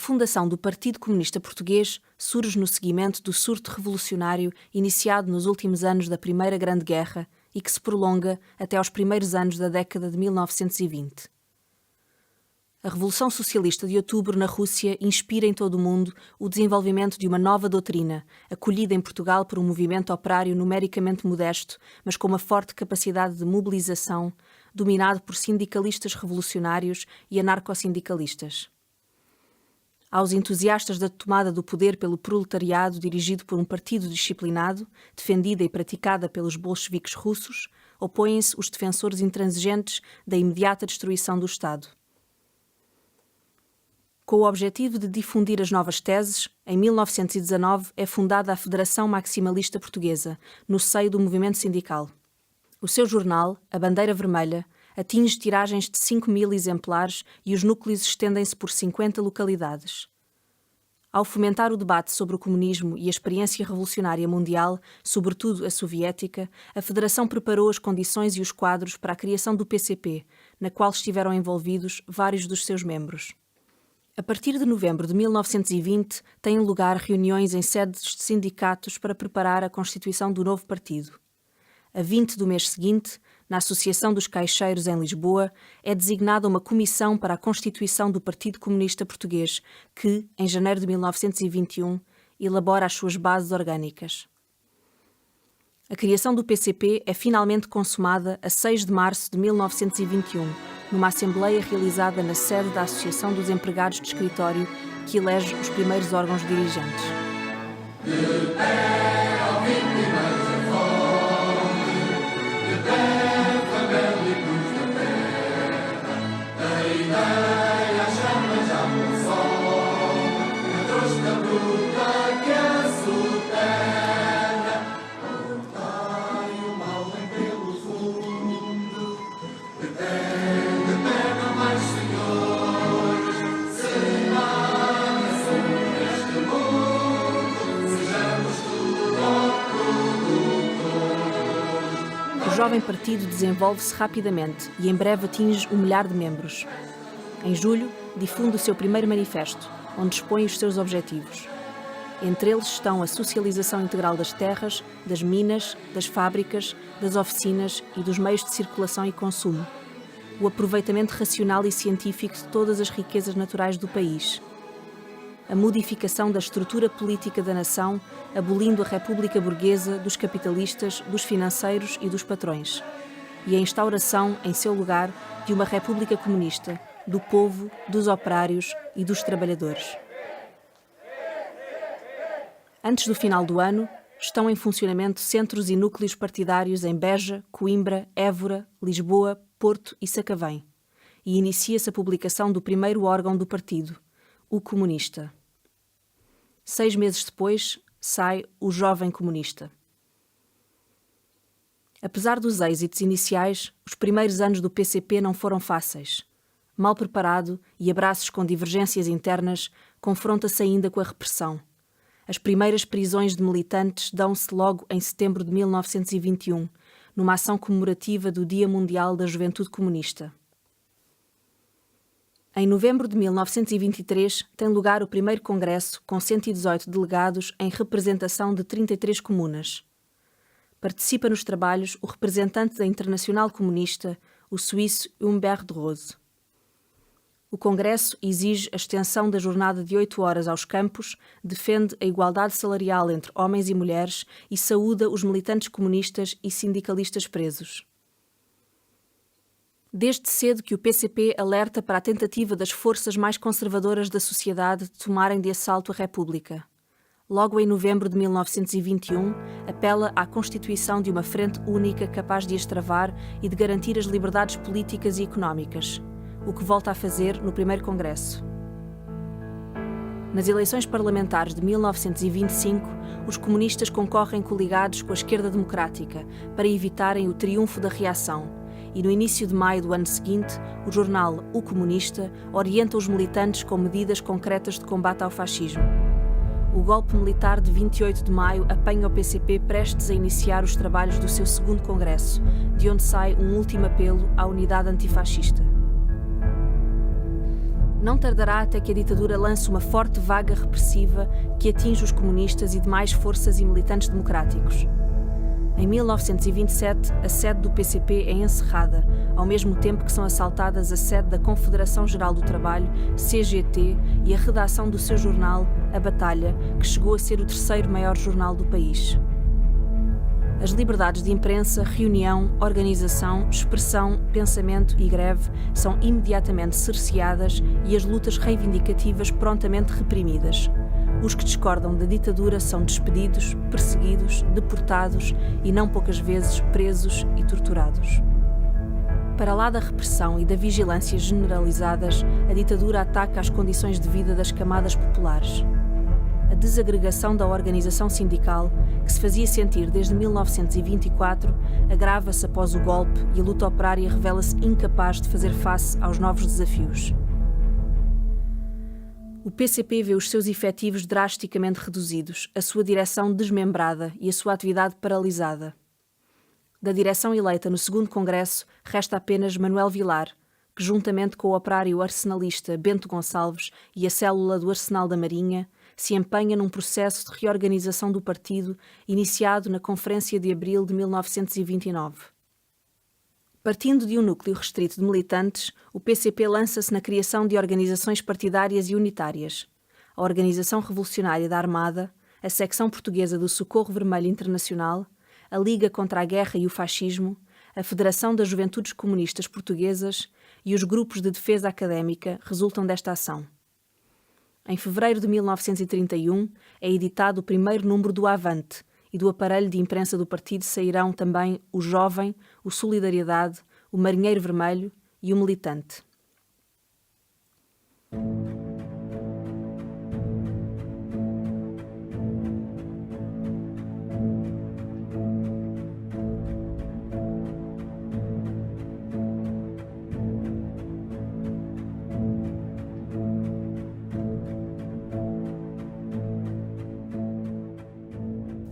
fundação do Partido Comunista Português surge no seguimento do surto revolucionário iniciado nos últimos anos da Primeira Grande Guerra e que se prolonga até aos primeiros anos da década de 1920. A Revolução Socialista de Outubro na Rússia inspira em todo o mundo o desenvolvimento de uma nova doutrina, acolhida em Portugal por um movimento operário numericamente modesto, mas com uma forte capacidade de mobilização, dominado por sindicalistas revolucionários e anarcossindicalistas. Aos entusiastas da tomada do poder pelo proletariado dirigido por um partido disciplinado, defendida e praticada pelos bolcheviques russos, opõem-se os defensores intransigentes da imediata destruição do Estado. Com o objetivo de difundir as novas teses, em 1919 é fundada a Federação Maximalista Portuguesa, no seio do movimento sindical. O seu jornal, A Bandeira Vermelha, atinge tiragens de 5.000 exemplares e os núcleos estendem-se por 50 localidades. Ao fomentar o debate sobre o comunismo e a experiência revolucionária mundial, sobretudo a soviética, a Federação preparou as condições e os quadros para a criação do PCP, na qual estiveram envolvidos vários dos seus membros. A partir de novembro de 1920, têm lugar reuniões em sedes de sindicatos para preparar a constituição do novo partido. A 20 do mês seguinte, na Associação dos Caixeiros em Lisboa, é designada uma comissão para a constituição do Partido Comunista Português, que, em janeiro de 1921, elabora as suas bases orgânicas. A criação do PCP é finalmente consumada a 6 de março de 1921, numa assembleia realizada na sede da Associação dos Empregados de Escritório, que elege os primeiros órgãos dirigentes. O jovem partido desenvolve-se rapidamente e em breve atinge 1 milhar de membros. Em julho, difunde o seu primeiro manifesto, onde expõe os seus objetivos. Entre eles estão a socialização integral das terras, das minas, das fábricas, das oficinas e dos meios de circulação e consumo, o aproveitamento racional e científico de todas as riquezas naturais do país, a modificação da estrutura política da nação, abolindo a república burguesa dos capitalistas, dos financeiros e dos patrões, e a instauração, em seu lugar, de uma república comunista, do povo, dos operários e dos trabalhadores. Antes do final do ano, estão em funcionamento centros e núcleos partidários em Beja, Coimbra, Évora, Lisboa, Porto e Sacavém, e inicia-se a publicação do primeiro órgão do partido, o Comunista. 6 meses depois, sai o Jovem Comunista. Apesar dos êxitos iniciais, os primeiros anos do PCP não foram fáceis. Mal preparado e a braços com divergências internas, confronta-se ainda com a repressão. As primeiras prisões de militantes dão-se logo em setembro de 1921, numa ação comemorativa do Dia Mundial da Juventude Comunista. Em novembro de 1923, tem lugar o primeiro congresso com 118 delegados em representação de 33 comunas. Participa nos trabalhos o representante da Internacional Comunista, o suíço Humbert de Rose. O congresso exige a extensão da jornada de 8 horas aos campos, defende a igualdade salarial entre homens e mulheres e saúda os militantes comunistas e sindicalistas presos. Desde cedo que o PCP alerta para a tentativa das forças mais conservadoras da sociedade de tomarem de assalto a República. Logo em novembro de 1921, apela à constituição de uma frente única capaz de as travar e de garantir as liberdades políticas e económicas, o que volta a fazer no primeiro congresso. Nas eleições parlamentares de 1925, os comunistas concorrem coligados com a esquerda democrática para evitarem o triunfo da reação, e no início de maio do ano seguinte, o jornal O Comunista orienta os militantes com medidas concretas de combate ao fascismo. O golpe militar de 28 de maio apanha o PCP prestes a iniciar os trabalhos do seu segundo congresso, de onde sai um último apelo à unidade antifascista. Não tardará até que a ditadura lance uma forte vaga repressiva que atinge os comunistas e demais forças e militantes democráticos. Em 1927, a sede do PCP é encerrada, ao mesmo tempo que são assaltadas a sede da Confederação Geral do Trabalho, CGT, e a redação do seu jornal, A Batalha, que chegou a ser o terceiro maior jornal do país. As liberdades de imprensa, reunião, organização, expressão, pensamento e greve são imediatamente cerceadas e as lutas reivindicativas prontamente reprimidas. Os que discordam da ditadura são despedidos, perseguidos, deportados e, não poucas vezes, presos e torturados. Para lá da repressão e da vigilância generalizadas, a ditadura ataca as condições de vida das camadas populares. A desagregação da organização sindical, que se fazia sentir desde 1924, agrava-se após o golpe e a luta operária revela-se incapaz de fazer face aos novos desafios. O PCP vê os seus efetivos drasticamente reduzidos, a sua direção desmembrada e a sua atividade paralisada. Da direção eleita no segundo Congresso, resta apenas Manuel Vilar, que juntamente com o operário arsenalista Bento Gonçalves e a célula do Arsenal da Marinha, se empenha num processo de reorganização do partido iniciado na Conferência de Abril de 1929. Partindo de um núcleo restrito de militantes, o PCP lança-se na criação de organizações partidárias e unitárias. A Organização Revolucionária da Armada, a Secção Portuguesa do Socorro Vermelho Internacional, a Liga contra a Guerra e o Fascismo, a Federação das Juventudes Comunistas Portuguesas e os grupos de defesa académica resultam desta ação. Em fevereiro de 1931 é editado o primeiro número do Avante e do aparelho de imprensa do partido sairão também o Jovem, o Solidariedade, o Marinheiro Vermelho e o Militante.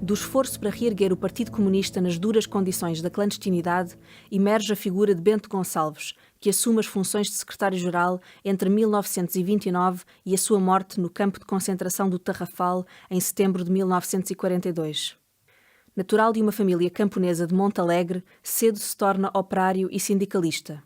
Do esforço para reerguer o Partido Comunista nas duras condições da clandestinidade, emerge a figura de Bento Gonçalves, que assume as funções de secretário-geral entre 1929 e a sua morte no campo de concentração do Tarrafal, em setembro de 1942. Natural de uma família camponesa de Montalegre, cedo se torna operário e sindicalista.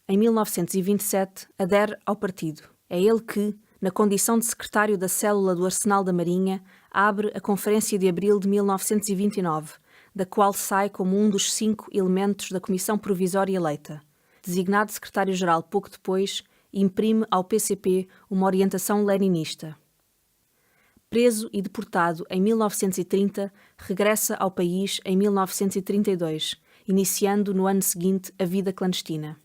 Em 1927, adere ao partido. É ele que, na condição de secretário da célula do Arsenal da Marinha, abre a Conferência de Abril de 1929, da qual sai como um dos 5 elementos da Comissão Provisória eleita. Designado secretário-geral pouco depois, imprime ao PCP uma orientação leninista. Preso e deportado em 1930, regressa ao país em 1932, iniciando no ano seguinte a vida clandestina.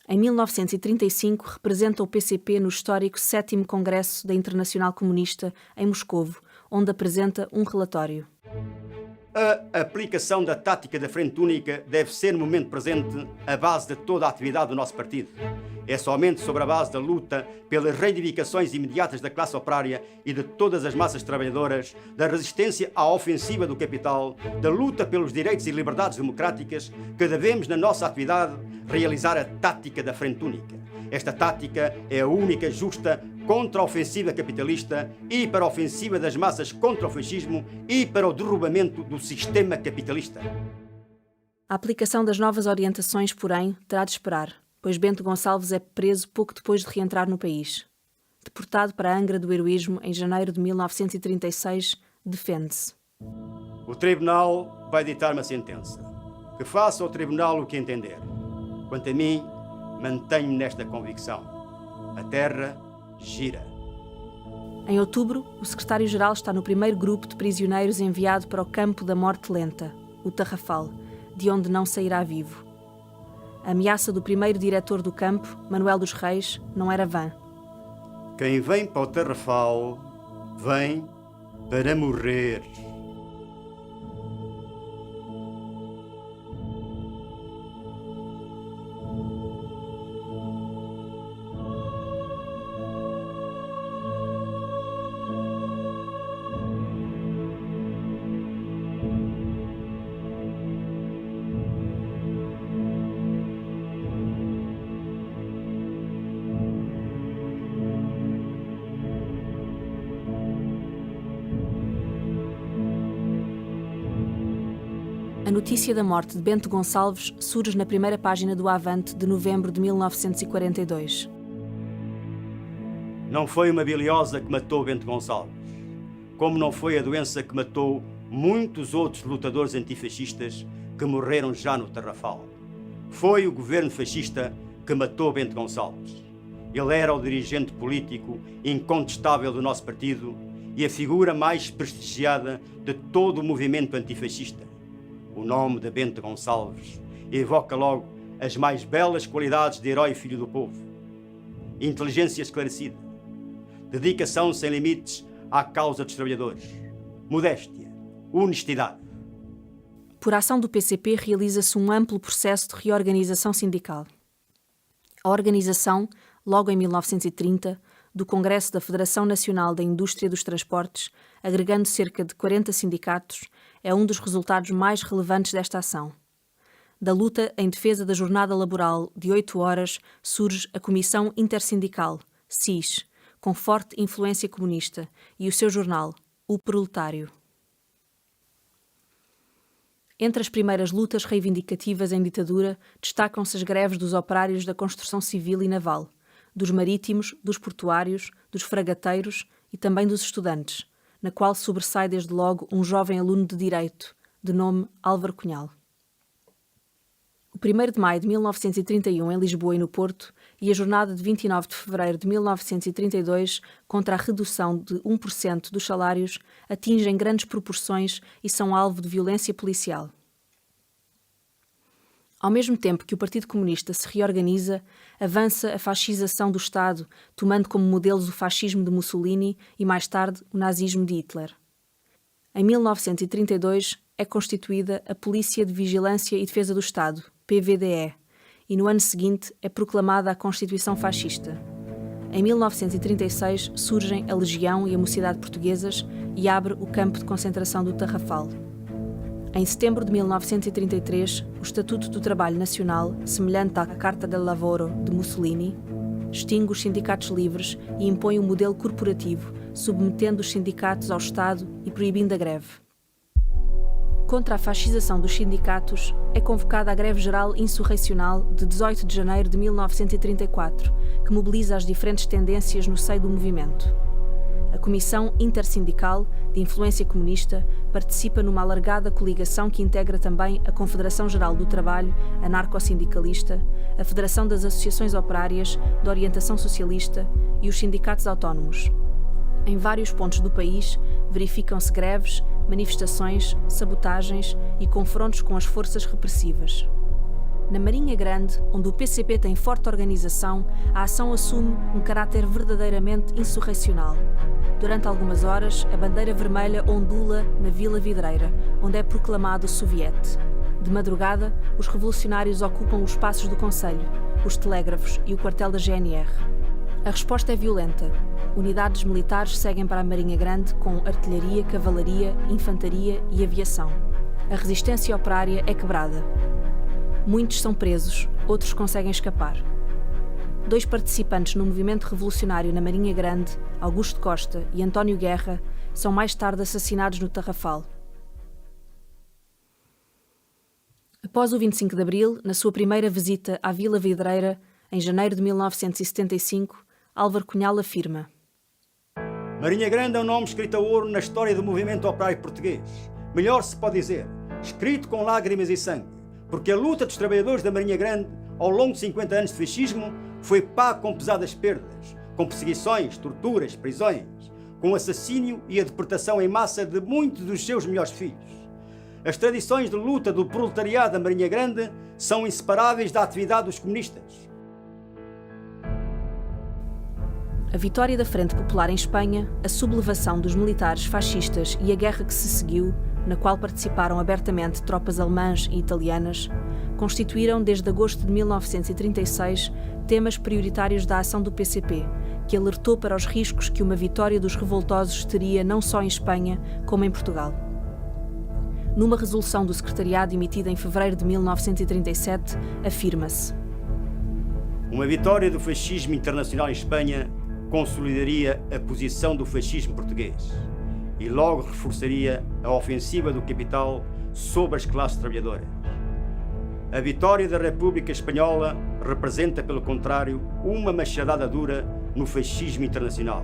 Em 1935, representa o PCP no histórico 7º Congresso da Internacional Comunista, em Moscovo, onde apresenta um relatório. A aplicação da tática da frente única deve ser, no momento presente, a base de toda a atividade do nosso partido. É somente sobre a base da luta pelas reivindicações imediatas da classe operária e de todas as massas trabalhadoras, da resistência à ofensiva do capital, da luta pelos direitos e liberdades democráticas, que devemos, na nossa atividade, realizar a tática da frente única. Esta tática é a única justa contra a ofensiva capitalista e para a ofensiva das massas contra o fascismo e para o derrubamento do sistema capitalista. A aplicação das novas orientações, porém, terá de esperar, pois Bento Gonçalves é preso pouco depois de reentrar no país. Deportado para a Angra do Heroísmo em janeiro de 1936, defende-se. O Tribunal vai ditar uma sentença. Que faça o Tribunal o que entender. Quanto a mim, mantenho-me nesta convicção. A terra gira. Em outubro, o secretário-geral está no primeiro grupo de prisioneiros enviado para o campo da morte lenta, o Tarrafal, de onde não sairá vivo. A ameaça do primeiro diretor do campo, Manuel dos Reis, não era vã. Quem vem para o Tarrafal, vem para morrer. A notícia da morte de Bento Gonçalves surge na primeira página do Avante de novembro de 1942. Não foi uma biliosa que matou Bento Gonçalves, como não foi a doença que matou muitos outros lutadores antifascistas que morreram já no Tarrafal. Foi o governo fascista que matou Bento Gonçalves. Ele era o dirigente político incontestável do nosso partido e a figura mais prestigiada de todo o movimento antifascista. O nome de Bento Gonçalves evoca logo as mais belas qualidades de herói filho do povo. Inteligência esclarecida, dedicação sem limites à causa dos trabalhadores, modéstia, honestidade. Por ação do PCP, realiza-se um amplo processo de reorganização sindical. A organização, logo em 1930, do Congresso da Federação Nacional da Indústria dos Transportes, agregando cerca de 40 sindicatos, é um dos resultados mais relevantes desta ação. Da luta em defesa da jornada laboral de 8 horas surge a Comissão Intersindical, CIS, com forte influência comunista, e o seu jornal, O Proletário. Entre as primeiras lutas reivindicativas em ditadura, destacam-se as greves dos operários da construção civil e naval, dos marítimos, dos portuários, dos fragateiros e também dos estudantes, na qual sobressai desde logo um jovem aluno de Direito, de nome Álvaro Cunhal. O 1º de maio de 1931 em Lisboa e no Porto e a jornada de 29 de fevereiro de 1932 contra a redução de 1% dos salários atingem grandes proporções e são alvo de violência policial. Ao mesmo tempo que o Partido Comunista se reorganiza, avança a fascização do Estado, tomando como modelos o fascismo de Mussolini e, mais tarde, o nazismo de Hitler. Em 1932 é constituída a Polícia de Vigilância e Defesa do Estado, PVDE, e no ano seguinte é proclamada a Constituição Fascista. Em 1936 surgem a Legião e a Mocidade Portuguesas e abre o campo de concentração do Tarrafal. Em setembro de 1933, o Estatuto do Trabalho Nacional, semelhante à Carta del Lavoro de Mussolini, extingue os sindicatos livres e impõe um modelo corporativo, submetendo os sindicatos ao Estado e proibindo a greve. Contra a fascização dos sindicatos, é convocada a greve geral insurrecional de 18 de janeiro de 1934, que mobiliza as diferentes tendências no seio do movimento. A Comissão Intersindical, de influência comunista, participa numa alargada coligação que integra também a Confederação Geral do Trabalho, anarco-sindicalista, a Federação das Associações Operárias, de orientação socialista e os sindicatos autónomos. Em vários pontos do país, verificam-se greves, manifestações, sabotagens e confrontos com as forças repressivas. Na Marinha Grande, onde o PCP tem forte organização, a ação assume um caráter verdadeiramente insurrecional. Durante algumas horas, a bandeira vermelha ondula na Vila Vidreira, onde é proclamado o soviete. De madrugada, os revolucionários ocupam os espaços do Conselho, os telégrafos e o quartel da GNR. A resposta é violenta. Unidades militares seguem para a Marinha Grande com artilharia, cavalaria, infantaria e aviação. A resistência operária é quebrada. Muitos são presos, outros conseguem escapar. 2 participantes no movimento revolucionário na Marinha Grande, Augusto Costa e António Guerra, são mais tarde assassinados no Tarrafal. Após o 25 de Abril, na sua primeira visita à Vila Vidreira, em janeiro de 1975, Álvaro Cunhal afirma: Marinha Grande é um nome escrito a ouro na história do movimento operário português. Melhor se pode dizer, escrito com lágrimas e sangue, porque a luta dos trabalhadores da Marinha Grande, ao longo de 50 anos de fascismo, foi pago com pesadas perdas, com perseguições, torturas, prisões, com o assassínio e a deportação em massa de muitos dos seus melhores filhos. As tradições de luta do proletariado da Marinha Grande são inseparáveis da atividade dos comunistas. A vitória da Frente Popular em Espanha, a sublevação dos militares fascistas e a guerra que se seguiu, na qual participaram abertamente tropas alemãs e italianas, constituíram desde agosto de 1936 temas prioritários da ação do PCP, que alertou para os riscos que uma vitória dos revoltosos teria não só em Espanha, como em Portugal. Numa resolução do Secretariado emitida em fevereiro de 1937, afirma-se: Uma vitória do fascismo internacional em Espanha consolidaria a posição do fascismo português e logo reforçaria a ofensiva do capital sobre as classes trabalhadoras. A vitória da República Espanhola representa, pelo contrário, uma machadada dura no fascismo internacional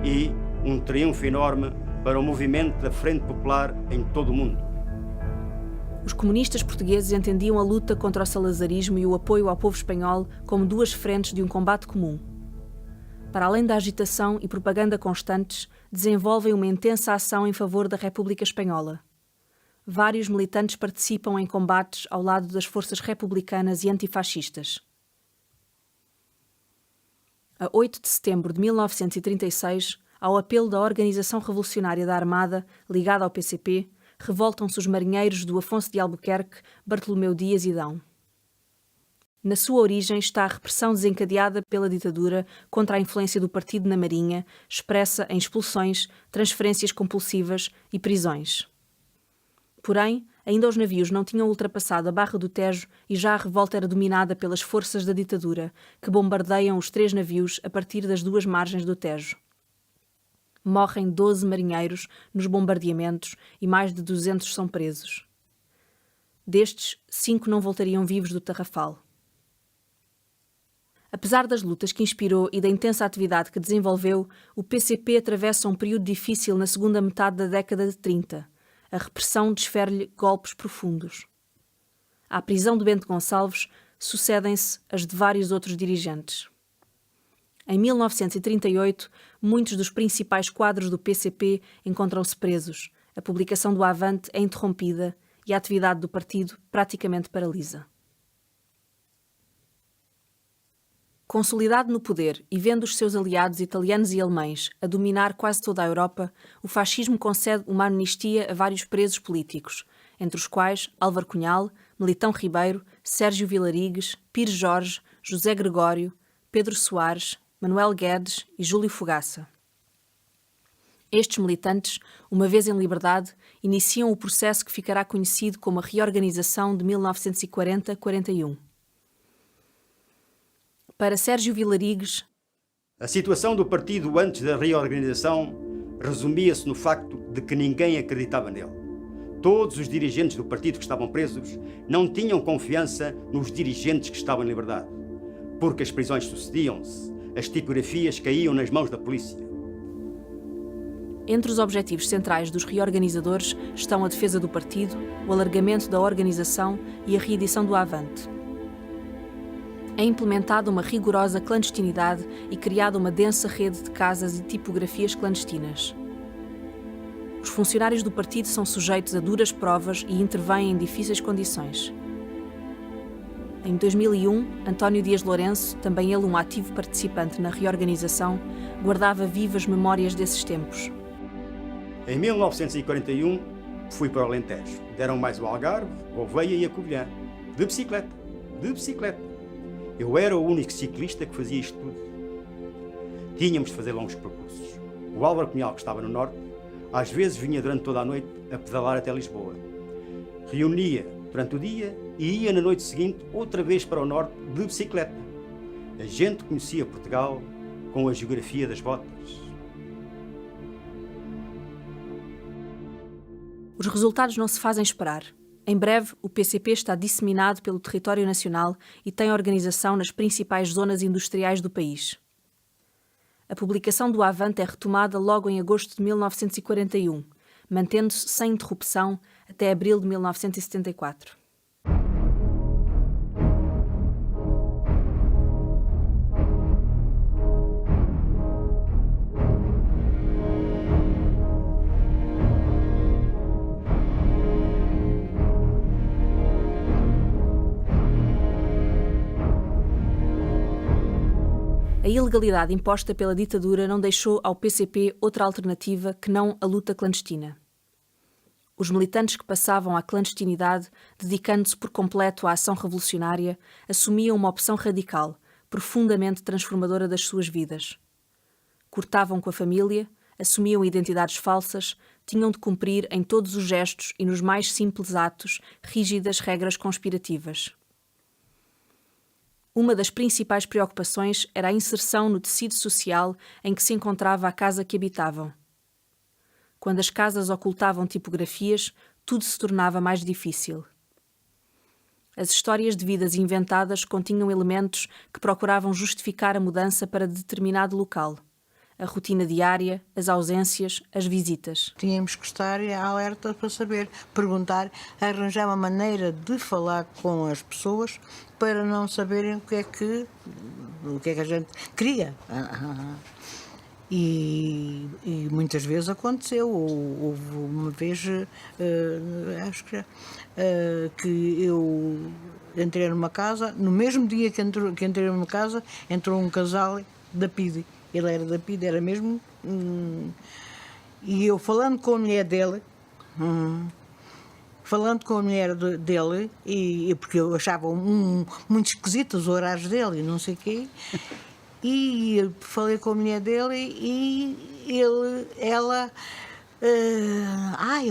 e um triunfo enorme para o movimento da Frente Popular em todo o mundo. Os comunistas portugueses entendiam a luta contra o salazarismo e o apoio ao povo espanhol como duas frentes de um combate comum. Para além da agitação e propaganda constantes, desenvolvem uma intensa ação em favor da República Espanhola. Vários militantes participam em combates ao lado das forças republicanas e antifascistas. A 8 de setembro de 1936, ao apelo da Organização Revolucionária da Armada, ligada ao PCP, revoltam-se os marinheiros do Afonso de Albuquerque, Bartolomeu Dias e Dão. Na sua origem está a repressão desencadeada pela ditadura contra a influência do partido na Marinha, expressa em expulsões, transferências compulsivas e prisões. Porém, ainda os navios não tinham ultrapassado a Barra do Tejo e já a revolta era dominada pelas forças da ditadura, que bombardeiam os 3 navios a partir das 2 margens do Tejo. Morrem 12 marinheiros nos bombardeamentos e mais de 200 são presos. Destes, 5 não voltariam vivos do Tarrafal. Apesar das lutas que inspirou e da intensa atividade que desenvolveu, o PCP atravessa um período difícil na segunda metade da década de 30. A repressão desfere-lhe golpes profundos. À prisão de Bento Gonçalves sucedem-se as de vários outros dirigentes. Em 1938, muitos dos principais quadros do PCP encontram-se presos, a publicação do Avante é interrompida e a atividade do partido praticamente paralisa. Consolidado no poder e vendo os seus aliados italianos e alemães a dominar quase toda a Europa, o fascismo concede uma amnistia a vários presos políticos, entre os quais Álvaro Cunhal, Melitão Ribeiro, Sérgio Vilarigues, Pires Jorge, José Gregório, Pedro Soares, Manuel Guedes e Júlio Fogaça. Estes militantes, uma vez em liberdade, iniciam o processo que ficará conhecido como a Reorganização de 1940-41. Para Sérgio Vilarigues, a situação do partido antes da reorganização resumia-se no facto de que ninguém acreditava nele. Todos os dirigentes do partido que estavam presos não tinham confiança nos dirigentes que estavam em liberdade, porque as prisões sucediam-se, as tipografias caíam nas mãos da polícia. Entre os objetivos centrais dos reorganizadores estão a defesa do partido, o alargamento da organização e a reedição do Avante. É implementada uma rigorosa clandestinidade e criada uma densa rede de casas e tipografias clandestinas. Os funcionários do partido são sujeitos a duras provas e intervêm em difíceis condições. Em 2001, António Dias Lourenço, também ele um ativo participante na reorganização, guardava vivas memórias desses tempos. Em 1941, fui para o Alentejo. Deram mais o Algarve, Gouveia e a Covilhã. De bicicleta. Eu era o único ciclista que fazia isto tudo. Tínhamos de fazer longos percursos. O Álvaro Cunhal, que estava no norte, às vezes vinha durante toda a noite a pedalar até Lisboa. Reunia durante o dia e ia na noite seguinte outra vez para o norte de bicicleta. A gente conhecia Portugal com a geografia das botas. Os resultados não se fazem esperar. Em breve, o PCP está disseminado pelo território nacional e tem organização nas principais zonas industriais do país. A publicação do Avante é retomada logo em agosto de 1941, mantendo-se sem interrupção até abril de 1974. A ilegalidade imposta pela ditadura não deixou ao PCP outra alternativa que não a luta clandestina. Os militantes que passavam à clandestinidade, dedicando-se por completo à ação revolucionária, assumiam uma opção radical, profundamente transformadora das suas vidas. Cortavam com a família, assumiam identidades falsas, tinham de cumprir em todos os gestos e nos mais simples atos rígidas regras conspirativas. Uma das principais preocupações era a inserção no tecido social em que se encontrava a casa que habitavam. Quando as casas ocultavam tipografias, tudo se tornava mais difícil. As histórias de vidas inventadas continham elementos que procuravam justificar a mudança para determinado local. A rotina diária, as ausências, as visitas. Tínhamos que estar alerta para saber, perguntar, arranjar uma maneira de falar com as pessoas para não saberem o que é que a gente queria. E muitas vezes aconteceu. Houve uma vez, acho que eu entrei numa casa, no mesmo dia que entrei numa casa, entrou um casal da PIDE. Ele era da PIDE, era mesmo. E eu falando com a mulher dele, e porque eu achava muito esquisitos os horários dele e não sei o quê. E eu falei com a mulher dele e ela,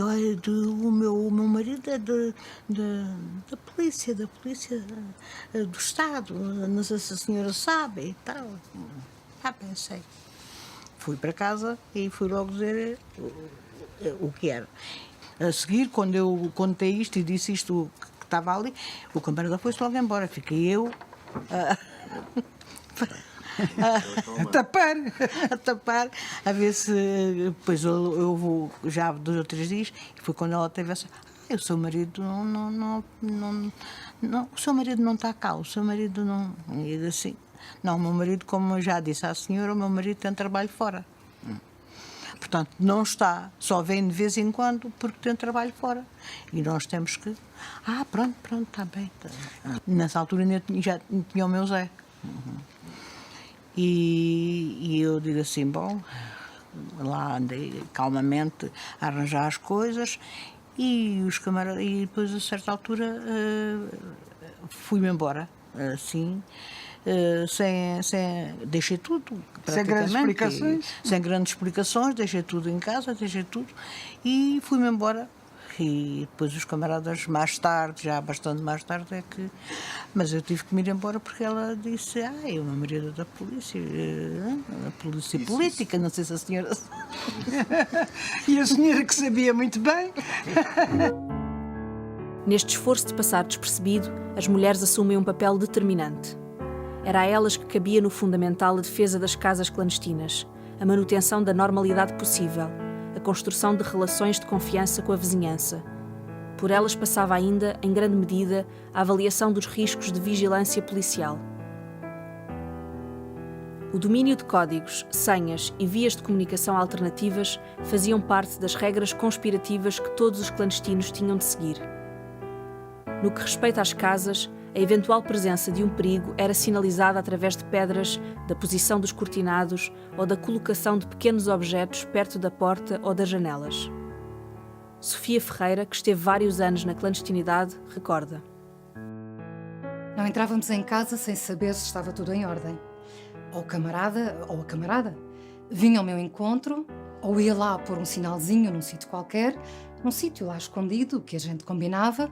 olha, o meu marido é da polícia do Estado, não sei se a senhora sabe e tal. Pensei. Fui para casa e fui logo dizer o que era. A seguir, quando eu contei isto e disse isto que estava ali, o camarada foi-se logo embora. Fiquei eu a tapar, a ver se. Depois eu vou já 2 ou 3 dias, e foi quando ela teve essa. O seu marido não, o seu marido não está cá, o seu marido não. E assim. Não, o meu marido, como eu já disse à senhora, o meu marido tem trabalho fora. Portanto, não está, só vem de vez em quando porque tem trabalho fora. E nós temos que. Pronto, está bem. Nessa altura já tinha o meu Zé. E eu digo assim, bom, lá andei calmamente a arranjar as coisas e os camaradas. E depois, a certa altura, fui-me embora, assim. Deixei tudo sem grandes explicações? Sem grandes explicações, deixei tudo em casa, e fui-me embora. E depois os camaradas, mais tarde, já bastante mais tarde, mas eu tive que me ir embora porque ela disse, o meu marido é da polícia, a polícia política, não sei se a senhora... E a senhora que sabia muito bem. Neste esforço de passar despercebido, as mulheres assumem um papel determinante. Era a elas que cabia no fundamental a defesa das casas clandestinas, a manutenção da normalidade possível, a construção de relações de confiança com a vizinhança. Por elas passava ainda, em grande medida, a avaliação dos riscos de vigilância policial. O domínio de códigos, senhas e vias de comunicação alternativas faziam parte das regras conspirativas que todos os clandestinos tinham de seguir. No que respeita às casas, a eventual presença de um perigo era sinalizada através de pedras, da posição dos cortinados ou da colocação de pequenos objetos perto da porta ou das janelas. Sofia Ferreira, que esteve vários anos na clandestinidade, recorda. Não entrávamos em casa sem saber se estava tudo em ordem. Ou o camarada ou a camarada vinha ao meu encontro, ou ia lá pôr um sinalzinho num sítio qualquer, num sítio lá escondido que a gente combinava.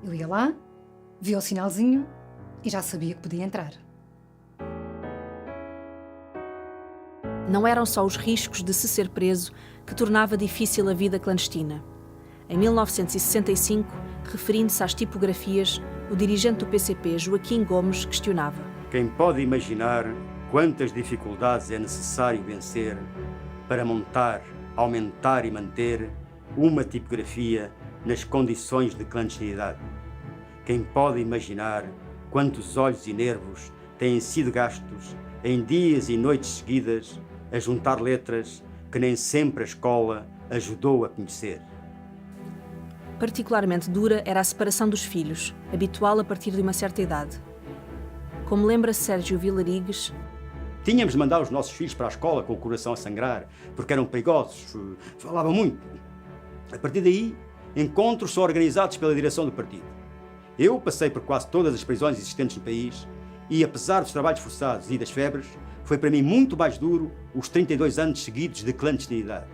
Eu ia lá, via o sinalzinho e já sabia que podia entrar. Não eram só os riscos de se ser preso que tornava difícil a vida clandestina. Em 1965, referindo-se às tipografias, o dirigente do PCP, Joaquim Gomes, questionava: Quem pode imaginar quantas dificuldades é necessário vencer para montar, aumentar e manter uma tipografia nas condições de clandestinidade? Quem pode imaginar quantos olhos e nervos têm sido gastos em dias e noites seguidas a juntar letras que nem sempre a escola ajudou a conhecer? Particularmente dura era a separação dos filhos, habitual a partir de uma certa idade. Como lembra Sérgio Vilarigues, tínhamos de mandar os nossos filhos para a escola com o coração a sangrar, porque eram perigosos, falavam muito. A partir daí, encontros são organizados pela direção do partido. Eu passei por quase todas as prisões existentes no país e, apesar dos trabalhos forçados e das febres, foi para mim muito mais duro os 32 anos seguidos de clandestinidade.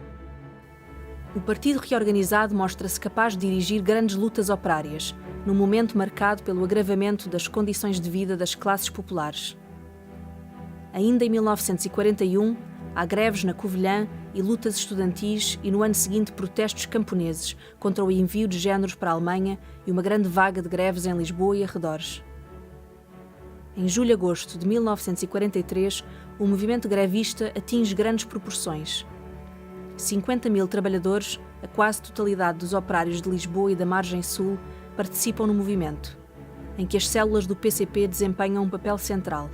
O partido reorganizado mostra-se capaz de dirigir grandes lutas operárias, num momento marcado pelo agravamento das condições de vida das classes populares. Ainda em 1941, há greves na Covilhã e lutas estudantis e no ano seguinte protestos camponeses contra o envio de géneros para a Alemanha e uma grande vaga de greves em Lisboa e arredores. Em julho e agosto de 1943, o movimento grevista atinge grandes proporções. 50.000 trabalhadores, a quase totalidade dos operários de Lisboa e da Margem Sul, participam no movimento, em que as células do PCP desempenham um papel central.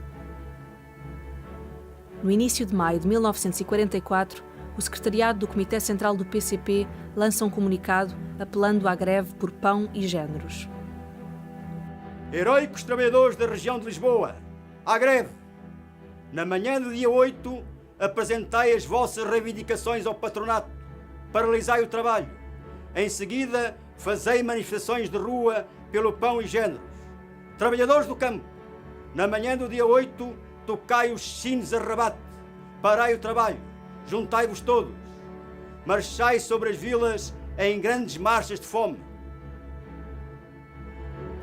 No início de maio de 1944, o secretariado do Comitê Central do PCP lança um comunicado apelando à greve por pão e géneros. Heroicos trabalhadores da região de Lisboa, à greve! Na manhã do dia 8, apresentai as vossas reivindicações ao patronato, paralisai o trabalho. Em seguida, fazei manifestações de rua pelo pão e géneros. Trabalhadores do campo, na manhã do dia 8, tocai os sinos a rebate, parai o trabalho, juntai-vos todos, marchai sobre as vilas em grandes marchas de fome.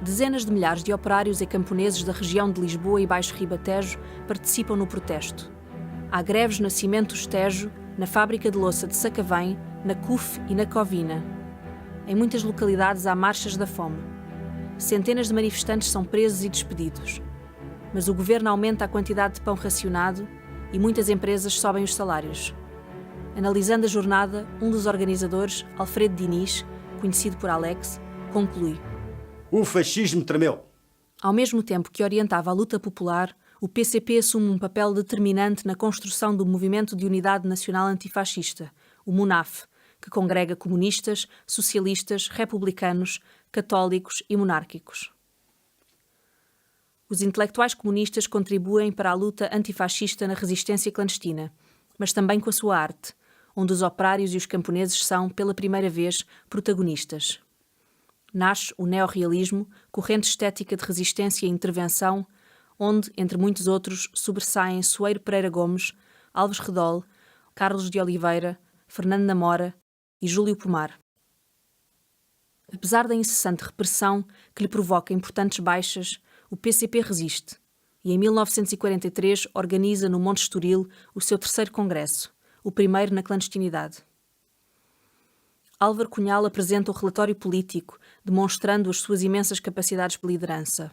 Dezenas de milhares de operários e camponeses da região de Lisboa e Baixo Ribatejo participam no protesto. Há greves na Cimentos Tejo, na fábrica de louça de Sacavém, na CUF e na Covina. Em muitas localidades há marchas da fome. Centenas de manifestantes são presos e despedidos. Mas o governo aumenta a quantidade de pão racionado e muitas empresas sobem os salários. Analisando a jornada, um dos organizadores, Alfredo Diniz, conhecido por Alex, conclui: O fascismo tremeu. Ao mesmo tempo que orientava a luta popular, o PCP assume um papel determinante na construção do Movimento de Unidade Nacional Antifascista, o MUNAF, que congrega comunistas, socialistas, republicanos, católicos e monárquicos. Os intelectuais comunistas contribuem para a luta antifascista na resistência clandestina, mas também com a sua arte, onde os operários e os camponeses são, pela primeira vez, protagonistas. Nasce o neorrealismo, corrente estética de resistência e intervenção, onde, entre muitos outros, sobressaem Soeiro Pereira Gomes, Alves Redol, Carlos de Oliveira, Fernando Namora e Júlio Pomar. Apesar da incessante repressão que lhe provoca importantes baixas, o PCP resiste e, em 1943, organiza no Monte Estoril o seu terceiro congresso, o primeiro na clandestinidade. Álvaro Cunhal apresenta o relatório político, demonstrando as suas imensas capacidades de liderança.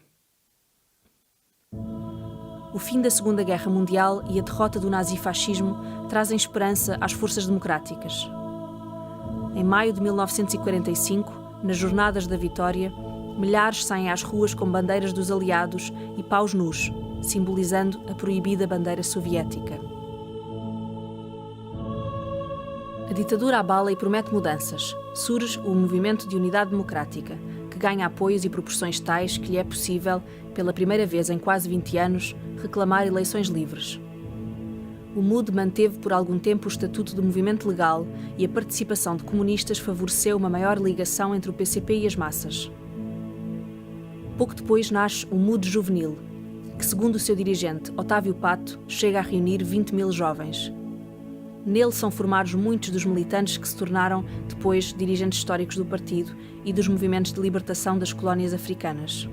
O fim da Segunda Guerra Mundial e a derrota do nazifascismo trazem esperança às forças democráticas. Em maio de 1945, nas Jornadas da Vitória, milhares saem às ruas com bandeiras dos aliados e paus nus, simbolizando a proibida bandeira soviética. A ditadura abala e promete mudanças. Surge o Movimento de Unidade Democrática, que ganha apoios e proporções tais que lhe é possível, pela primeira vez em quase 20 anos, reclamar eleições livres. O MUD manteve por algum tempo o estatuto de movimento legal e a participação de comunistas favoreceu uma maior ligação entre o PCP e as massas. Pouco depois nasce o MUD Juvenil, que, segundo o seu dirigente, Otávio Pato, chega a reunir 20.000 jovens. Nele são formados muitos dos militantes que se tornaram, depois, dirigentes históricos do partido e dos movimentos de libertação das colónias africanas.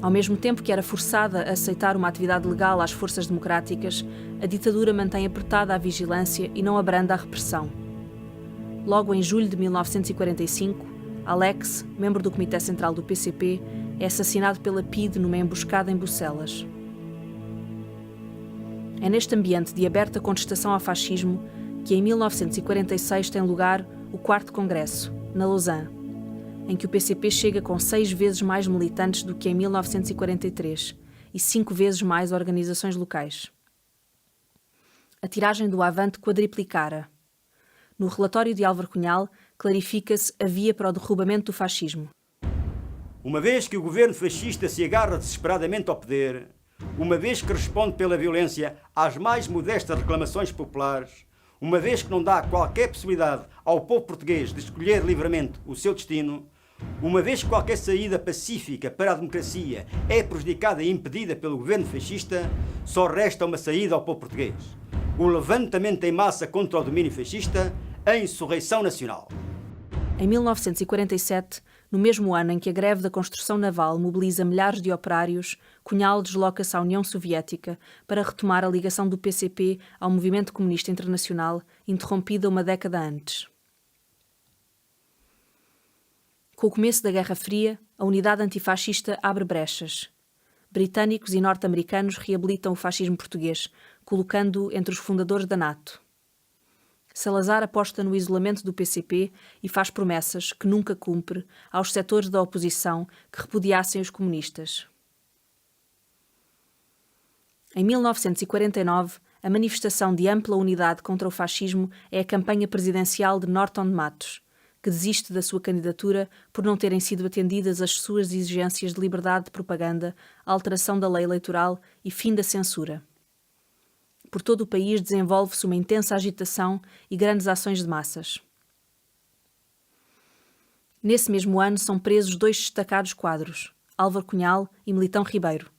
Ao mesmo tempo que era forçada a aceitar uma atividade legal às forças democráticas, a ditadura mantém apertada a vigilância e não abranda a repressão. Logo em julho de 1945, Alex, membro do Comitê Central do PCP, é assassinado pela PIDE numa emboscada em Bucelas. É neste ambiente de aberta contestação ao fascismo que em 1946 tem lugar o 4º Congresso, na Lausanne, em que o PCP chega com 6 vezes mais militantes do que em 1943 e 5 vezes mais organizações locais. A tiragem do Avante quadriplicara. No relatório de Álvaro Cunhal, clarifica-se a via para o derrubamento do fascismo. Uma vez que o governo fascista se agarra desesperadamente ao poder, uma vez que responde pela violência às mais modestas reclamações populares, uma vez que não dá qualquer possibilidade ao povo português de escolher livremente o seu destino, uma vez que qualquer saída pacífica para a democracia é prejudicada e impedida pelo governo fascista, só resta uma saída ao povo português: o levantamento em massa contra o domínio fascista, a insurreição nacional. Em 1947, No mesmo ano em que a greve da construção naval mobiliza milhares de operários, Cunhal desloca-se à União Soviética para retomar a ligação do PCP ao movimento comunista internacional, interrompida uma década antes. Com o começo da Guerra Fria, a unidade antifascista abre brechas. Britânicos e norte-americanos reabilitam o fascismo português, colocando-o entre os fundadores da NATO. Salazar aposta no isolamento do PCP e faz promessas, que nunca cumpre, aos setores da oposição que repudiassem os comunistas. Em 1949, a manifestação de ampla unidade contra o fascismo é a campanha presidencial de Norton de Matos, que desiste da sua candidatura por não terem sido atendidas as suas exigências de liberdade de propaganda, alteração da lei eleitoral e fim da censura. Por todo o país desenvolve-se uma intensa agitação e grandes ações de massas. Nesse mesmo ano são presos 2 destacados quadros, Álvaro Cunhal e Militão Ribeiro,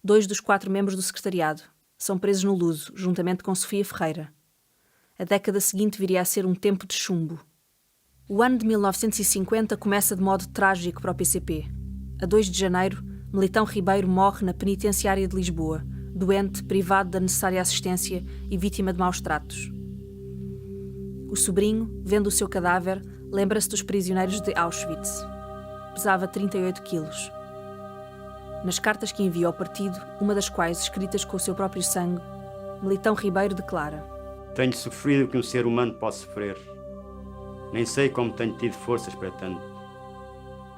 2 dos 4 membros do secretariado. São presos no Luso, juntamente com Sofia Ferreira. A década seguinte viria a ser um tempo de chumbo. O ano de 1950 começa de modo trágico para o PCP. A 2 de janeiro, Militão Ribeiro morre na penitenciária de Lisboa, doente, privado da necessária assistência e vítima de maus tratos. O sobrinho, vendo o seu cadáver, lembra-se dos prisioneiros de Auschwitz. Pesava 38 quilos. Nas cartas que envia ao partido, uma das quais escritas com o seu próprio sangue, Militão Ribeiro declara: Tenho sofrido o que um ser humano pode sofrer. Nem sei como tenho tido forças para tanto.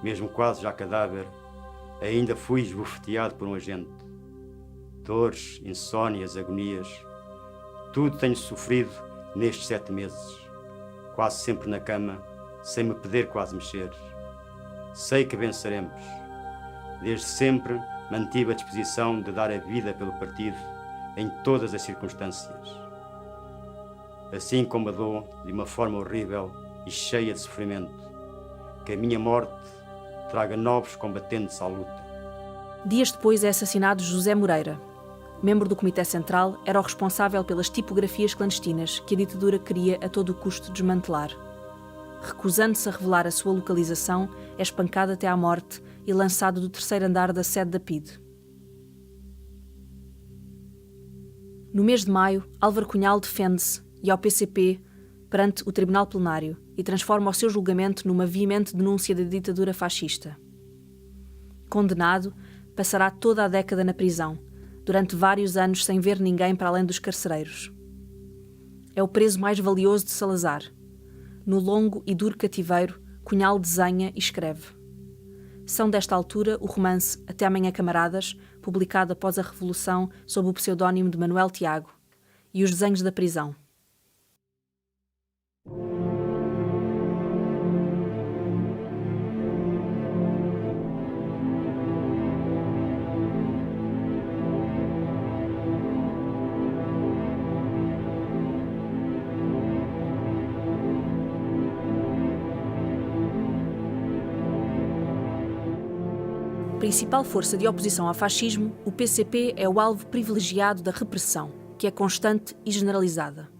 Mesmo quase já cadáver, ainda fui esbofeteado por um agente. Dores, insónias, agonias, tudo tenho sofrido nestes 7 meses. Quase sempre na cama, sem me poder quase mexer. Sei que venceremos. Desde sempre mantive a disposição de dar a vida pelo partido em todas as circunstâncias. Assim como a dou de uma forma horrível e cheia de sofrimento, que a minha morte traga novos combatentes à luta. Dias depois é assassinado José Moreira. Membro do Comitê Central, era o responsável pelas tipografias clandestinas que a ditadura queria a todo o custo desmantelar. Recusando-se a revelar a sua localização, é espancado até à morte e lançado do 3º andar da sede da PIDE. No mês de maio, Álvaro Cunhal defende-se e ao PCP perante o Tribunal Plenário e transforma o seu julgamento numa veemente denúncia da ditadura fascista. Condenado, passará toda a década na prisão, durante vários anos sem ver ninguém para além dos carcereiros. É o preso mais valioso de Salazar. No longo e duro cativeiro, Cunhal desenha e escreve. São desta altura o romance Até Amanhã Camaradas, publicado após a Revolução sob o pseudónimo de Manuel Tiago, e os desenhos da prisão. Principal força de oposição ao fascismo, o PCP é o alvo privilegiado da repressão, que é constante e generalizada.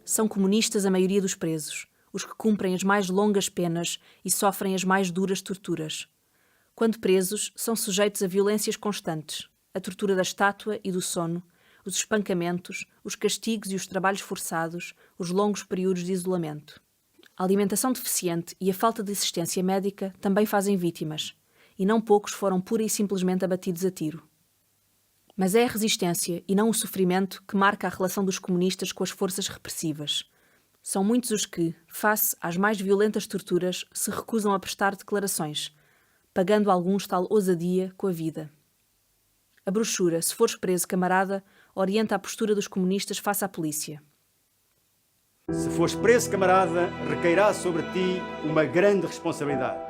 São comunistas a maioria dos presos, os que cumprem as mais longas penas e sofrem as mais duras torturas. Quando presos, são sujeitos a violências constantes, a tortura da estátua e do sono, os espancamentos, os castigos e os trabalhos forçados, os longos períodos de isolamento. A alimentação deficiente e a falta de assistência médica também fazem vítimas, e não poucos foram pura e simplesmente abatidos a tiro. Mas é a resistência e não o sofrimento que marca a relação dos comunistas com as forças repressivas. São muitos os que, face às mais violentas torturas, se recusam a prestar declarações, pagando alguns tal ousadia com a vida. A brochura Se Fores Preso, Camarada, orienta a postura dos comunistas face à polícia. Se fores preso, camarada, recairá sobre ti uma grande responsabilidade.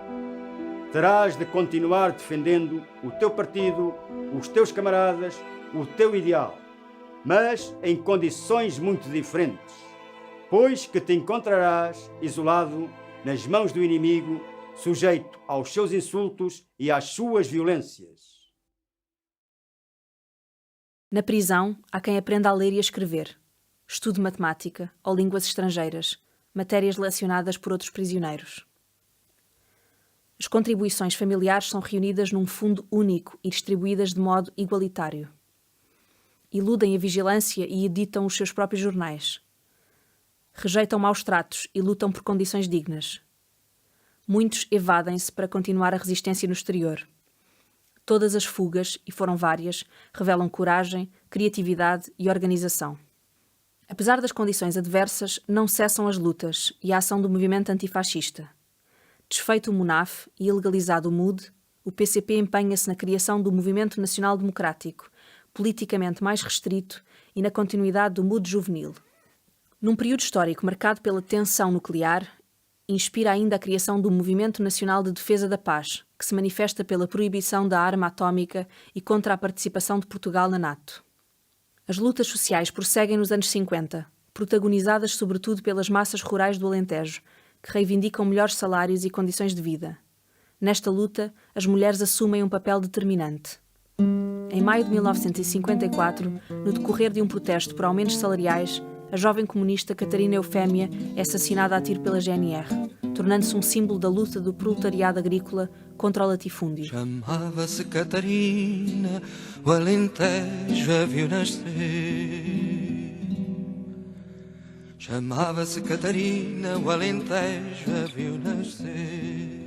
Terás de continuar defendendo o teu partido, os teus camaradas, o teu ideal, mas em condições muito diferentes, pois que te encontrarás isolado nas mãos do inimigo, sujeito aos seus insultos e às suas violências. Na prisão, há quem aprenda a ler e a escrever, estude matemática ou línguas estrangeiras, matérias lecionadas por outros prisioneiros. As contribuições familiares são reunidas num fundo único e distribuídas de modo igualitário. Iludem a vigilância e editam os seus próprios jornais. Rejeitam maus tratos e lutam por condições dignas. Muitos evadem-se para continuar a resistência no exterior. Todas as fugas, e foram várias, revelam coragem, criatividade e organização. Apesar das condições adversas, não cessam as lutas e a ação do movimento antifascista. Desfeito o MUNAF e ilegalizado o MUD, o PCP empenha-se na criação do Movimento Nacional Democrático, politicamente mais restrito, e na continuidade do MUD juvenil. Num período histórico marcado pela tensão nuclear, inspira ainda a criação do Movimento Nacional de Defesa da Paz, que se manifesta pela proibição da arma atómica e contra a participação de Portugal na NATO. As lutas sociais prosseguem nos anos 50, protagonizadas sobretudo pelas massas rurais do Alentejo, que reivindicam melhores salários e condições de vida. Nesta luta, as mulheres assumem um papel determinante. Em maio de 1954, no decorrer de um protesto por aumentos salariais, a jovem comunista Catarina Eufémia é assassinada a tiro pela GNR, tornando-se um símbolo da luta do proletariado agrícola contra o latifúndio. Chamava-se Catarina, o Alentejo a viu nascer. Chamava-se Catarina, o Alentejo a viu nascer.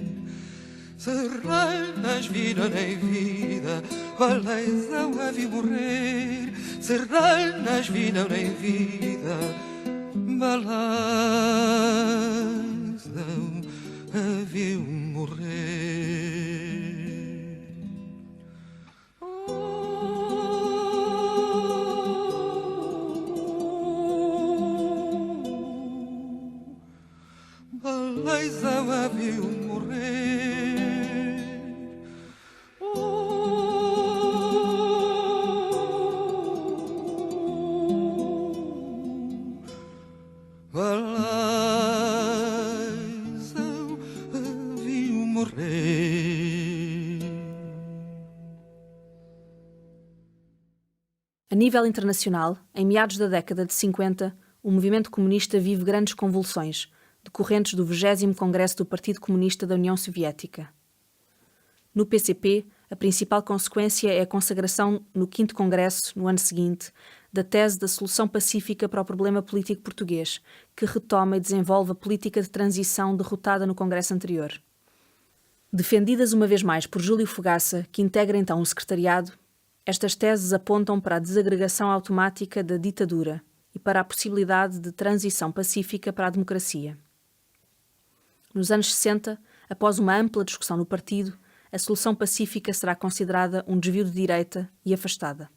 Serranas viram em vida, o Aleizão a viu morrer. Serranas viram em vida, Balaizão a viu morrer. Balaizão a viu morrer. Balaizão a viu morrer. A nível internacional, em meados da década de 50, o movimento comunista vive grandes convulsões, decorrentes do 20º Congresso do Partido Comunista da União Soviética. No PCP, a principal consequência é a consagração, no 5º Congresso, no ano seguinte, da tese da solução pacífica para o problema político português, que retoma e desenvolve a política de transição derrotada no Congresso anterior. Defendidas uma vez mais por Júlio Fogaça, que integra então o secretariado, estas teses apontam para a desagregação automática da ditadura e para a possibilidade de transição pacífica para a democracia. Nos anos 60, após uma ampla discussão no partido, a solução pacífica será considerada um desvio de direita e afastada.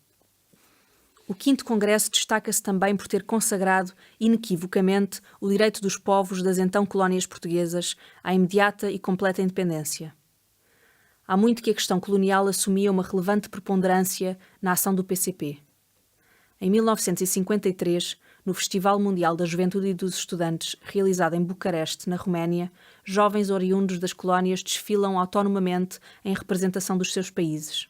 O 5º Congresso destaca-se também por ter consagrado, inequivocamente, o direito dos povos das então colónias portuguesas à imediata e completa independência. Há muito que a questão colonial assumia uma relevante preponderância na ação do PCP. Em 1953, no Festival Mundial da Juventude e dos Estudantes, realizado em Bucareste, na Roménia, jovens oriundos das colónias desfilam autonomamente em representação dos seus países.